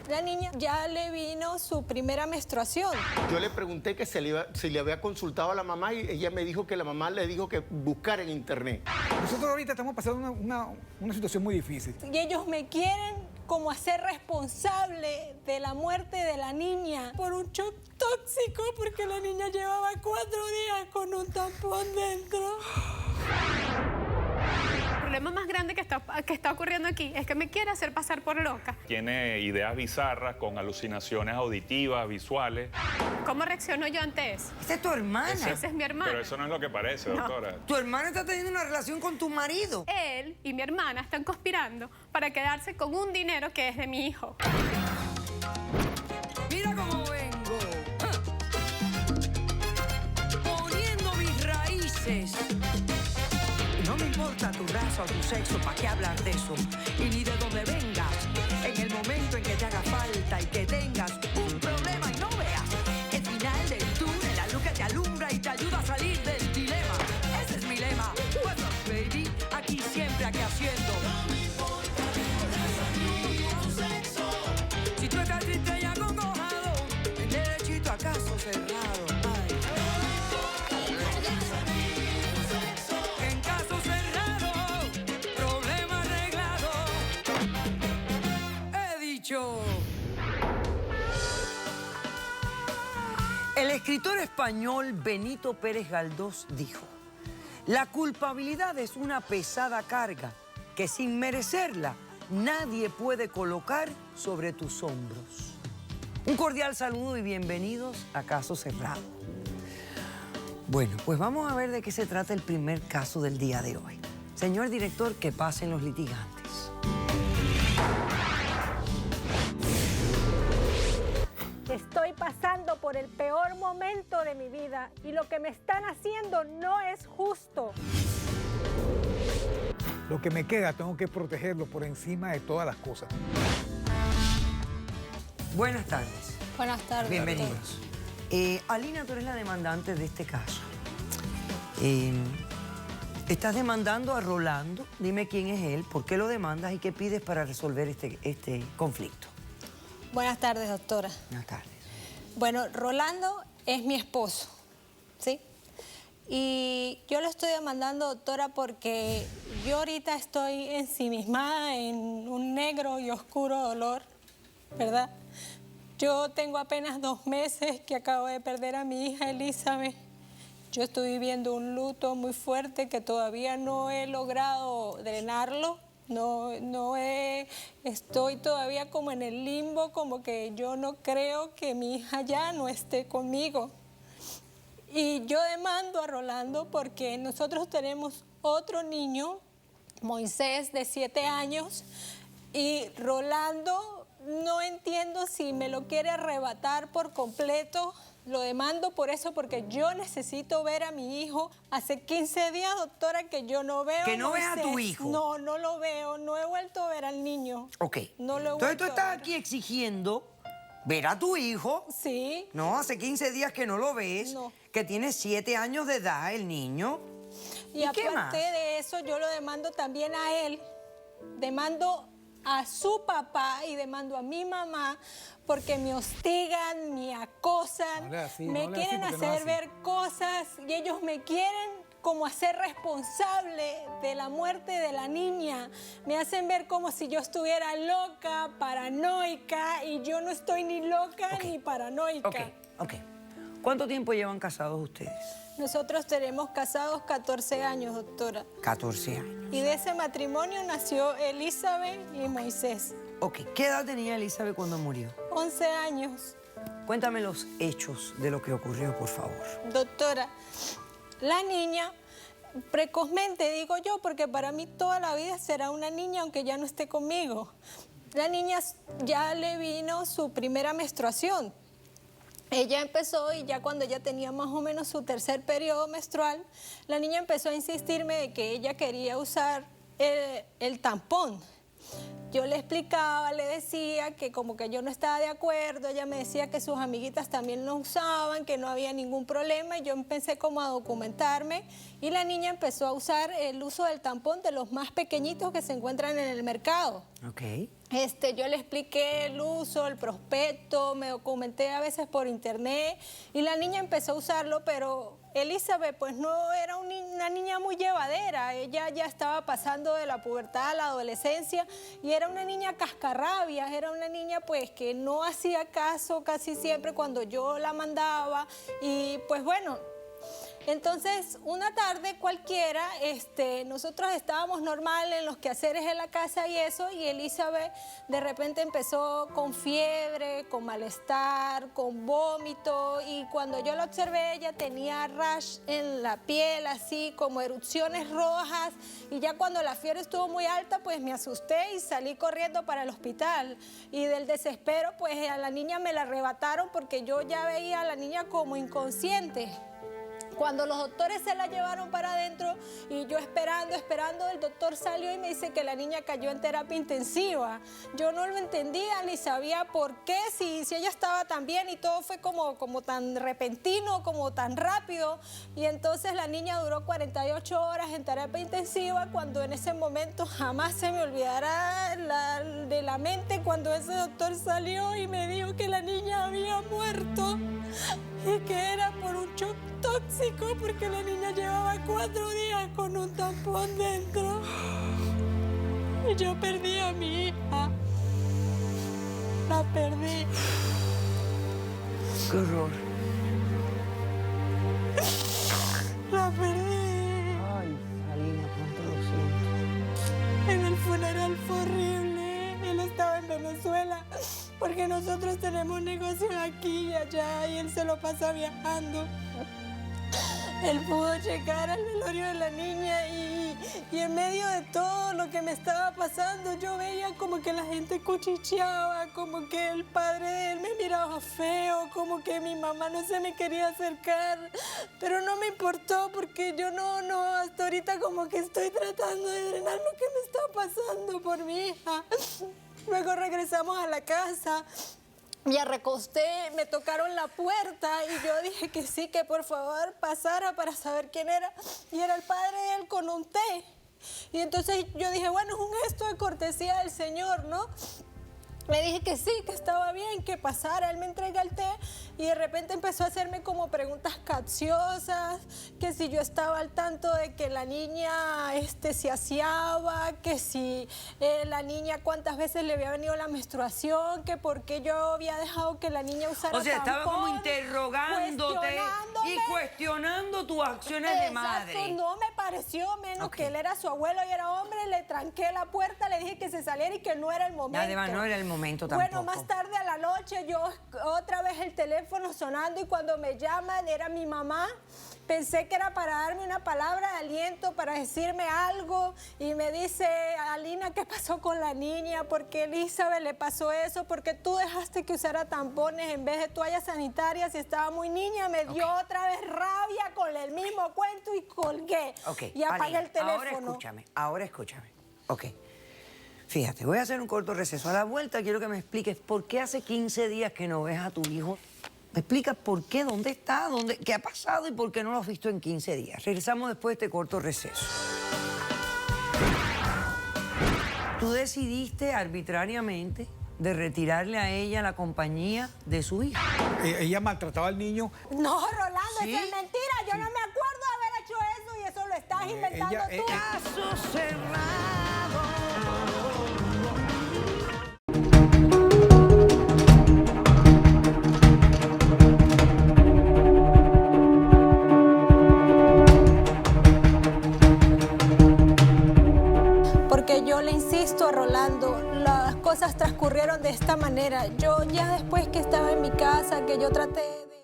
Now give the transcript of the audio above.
La niña ya le vino su primera menstruación. Yo le pregunté que si le había consultado a la mamá y ella me dijo que la mamá le dijo que buscara en internet. Nosotros ahorita estamos pasando una situación muy difícil. Y ellos me quieren como hacer responsable de la muerte de la niña por un shock tóxico porque la niña llevaba 4 días con un tampón dentro. El problema más grande que está ocurriendo aquí es que me quiere hacer pasar por loca. Tiene ideas bizarras con alucinaciones auditivas, visuales. ¿Cómo reacciono yo ante eso? Esa es tu hermana. Esa es mi hermana. Pero eso no es lo que parece, doctora. Tu hermana está teniendo una relación con tu marido. Él y mi hermana están conspirando para quedarse con un dinero que es de mi hijo. Mira cómo vengo. Poniendo mis raíces. No me importa tu raza o tu sexo, ¿para qué hablar de eso? Y ni de dónde vengas. En el momento en que te haga falta y que tengas un problema y no veas el final del túnel, la luz que te alumbra y te ayuda a salir del dilema. Ese es mi lema. What's up, baby? Aquí siempre, aquí haciendo. No me importa tu raza ni tu sexo. Si tú estás triste y acongojado, el derechito a caso cerrado. Ay. En caso cerrado, problema arreglado. He dicho. El escritor español Benito Pérez Galdós dijo: la culpabilidad es una pesada carga que sin merecerla nadie puede colocar sobre tus hombros. Un cordial saludo y bienvenidos a Caso Cerrado. Bueno, pues vamos a ver de qué se trata el primer caso del día de hoy. Señor director, que pasen los litigantes. Estoy pasando por el peor momento de mi vida y lo que me están haciendo no es justo. Lo que me queda, tengo que protegerlo por encima de todas las cosas. Buenas tardes. Buenas tardes. Bienvenidos. Alina, tú eres la demandante de este caso. Estás demandando a Rolando. Dime quién es él, por qué lo demandas y qué pides para resolver este conflicto. Buenas tardes, doctora. Buenas tardes. Bueno, Rolando es mi esposo, ¿sí? Y yo lo estoy demandando, doctora, porque yo ahorita estoy ensimismada en un negro y oscuro dolor, ¿verdad? Yo tengo apenas 2 meses que acabo de perder a mi hija Elizabeth. Yo estoy viviendo un luto muy fuerte que todavía no he logrado drenarlo. Estoy todavía como en el limbo, como que yo no creo que mi hija ya no esté conmigo. Y yo demando a Rolando porque nosotros tenemos otro niño, Moisés, de 7 años, y Rolando no entiendo si me lo quiere arrebatar por completo. Lo demando por eso, porque yo necesito ver a mi hijo. Hace 15 días, doctora, que yo no veo ¿Que no ves a tu Moisés. hijo? No, no lo veo. No he vuelto a ver al niño. Ok. No lo he Entonces tú vuelto a estás ver. aquí exigiendo ver a tu hijo. Sí. No, hace 15 días que no lo ves. No. Que tiene 7 años de edad el niño. Y qué más? aparte de eso, yo lo demando también a él. Demando a su papá y demando a mi mamá porque me hostigan, me acosan, No le hagas así, me no le hagas quieren así porque no hacer es ver cosas y ellos me quieren como hacer responsable de la muerte de la niña. Me hacen ver como si yo estuviera loca, paranoica, y yo no estoy ni loca ni paranoica. Ok. ¿Cuánto tiempo llevan casados ustedes? Nosotros tenemos casados 14 años, doctora. 14 años. Y de ese matrimonio nació Elizabeth y Moisés. Ok. ¿Qué edad tenía Elizabeth cuando murió? 11 años. Cuéntame los hechos de lo que ocurrió, por favor. Doctora, la niña, precozmente digo yo, porque para mí toda la vida será una niña aunque ya no esté conmigo. La niña ya le vino su primera menstruación. Ella empezó y ya cuando ella tenía más o menos su 3er periodo menstrual, la niña empezó a insistirme de que ella quería usar el tampón. yo le explicaba, le decía que como que yo no estaba de acuerdo, ella me decía que sus amiguitas también lo usaban, que no había ningún problema, y yo empecé como a documentarme, y la niña empezó a usar el uso del tampón de los más pequeñitos que se encuentran en el mercado. Ok. Yo le expliqué el uso, el prospecto, me documenté a veces por internet, y la niña empezó a usarlo, pero Elizabeth pues no era una niña muy llevadera, ella ya estaba pasando de la pubertad a la adolescencia y era una niña cascarrabias, era una niña pues que no hacía caso casi siempre cuando yo la mandaba, y pues bueno. Entonces, una tarde cualquiera, nosotros estábamos normal en los quehaceres de la casa y eso, y Elizabeth de repente empezó con fiebre, con malestar, con vómito, y cuando yo la observé, ella tenía rash en la piel, así como erupciones rojas, y ya cuando la fiebre estuvo muy alta, pues me asusté y salí corriendo para el hospital, y del desespero, pues a la niña me la arrebataron porque yo ya veía a la niña como inconsciente. Cuando los doctores se la llevaron para adentro y yo esperando, el doctor salió y me dice que la niña cayó en terapia intensiva. Yo no lo entendía ni sabía por qué, si ella estaba tan bien, y todo fue como tan repentino, como tan rápido. Y entonces la niña duró 48 horas en terapia intensiva, cuando en ese momento jamás se me olvidará de la mente cuando ese doctor salió y me dijo que la niña había muerto y que era por un shock tóxico, porque la niña llevaba 4 días con un tampón dentro. Y yo perdí a mi hija. La perdí. Qué horror. La perdí. Ay, Salina, cuánto lo siento. En el funeral fue horrible. Él estaba en Venezuela porque nosotros tenemos negocios aquí y allá y él se lo pasa viajando. Él pudo checar al velorio de la niña y en medio de todo lo que me estaba pasando, yo veía como que la gente cuchicheaba, como que el padre de él me miraba feo, como que mi mamá no se me quería acercar, pero no me importó porque yo no, hasta ahorita como que estoy tratando de drenar lo que me está pasando por mi hija. Luego regresamos a la casa. Me recosté, me tocaron la puerta y yo dije que sí, que por favor pasara para saber quién era. Y era el padre de él con un té. Y entonces yo dije, bueno, es un gesto de cortesía del Señor, ¿no? Le dije que sí, que estaba bien, que pasara. Él me entrega el té y de repente empezó a hacerme como preguntas capciosas, que si yo estaba al tanto de que la niña se aseaba, que si la niña cuántas veces le había venido la menstruación, que por qué yo había dejado que la niña usara O sea, tampón, estaba como interrogándote y cuestionando tus acciones de madre. Exacto, no me pareció, menos que él era su abuelo y era hombre, le tranqué la puerta, le dije que se saliera y que no era el momento. Además, no era el momento tampoco. Bueno, más tarde a la noche yo otra vez el teléfono sonando y cuando me llaman era mi mamá. Pensé que era para darme una palabra de aliento, para decirme algo y me dice, Alina, ¿qué pasó con la niña? ¿Por qué Elizabeth le pasó eso? ¿Por qué tú dejaste que usara tampones en vez de toallas sanitarias si estaba muy niña? Me dio otra vez rabia con el mismo cuento y colgué. Y apagué Alina, el teléfono. Ahora escúchame. Ok. Fíjate, voy a hacer un corto receso. A la vuelta quiero que me expliques por qué hace 15 días que no ves a tu hijo. ¿Me explicas por qué? ¿Dónde está? ¿Qué ha pasado y por qué no lo has visto en 15 días? Regresamos después de este corto receso. Tú decidiste arbitrariamente de retirarle a ella la compañía de su hija. Ella maltrataba al niño. No, Rolando, ¿Sí? eso es mentira. Yo no me acuerdo de haber hecho eso y eso lo estás inventando tú. Caso cerrado. Porque yo le insisto a Rolando, las cosas transcurrieron de esta manera. Yo ya después que estaba en mi casa, que yo traté de...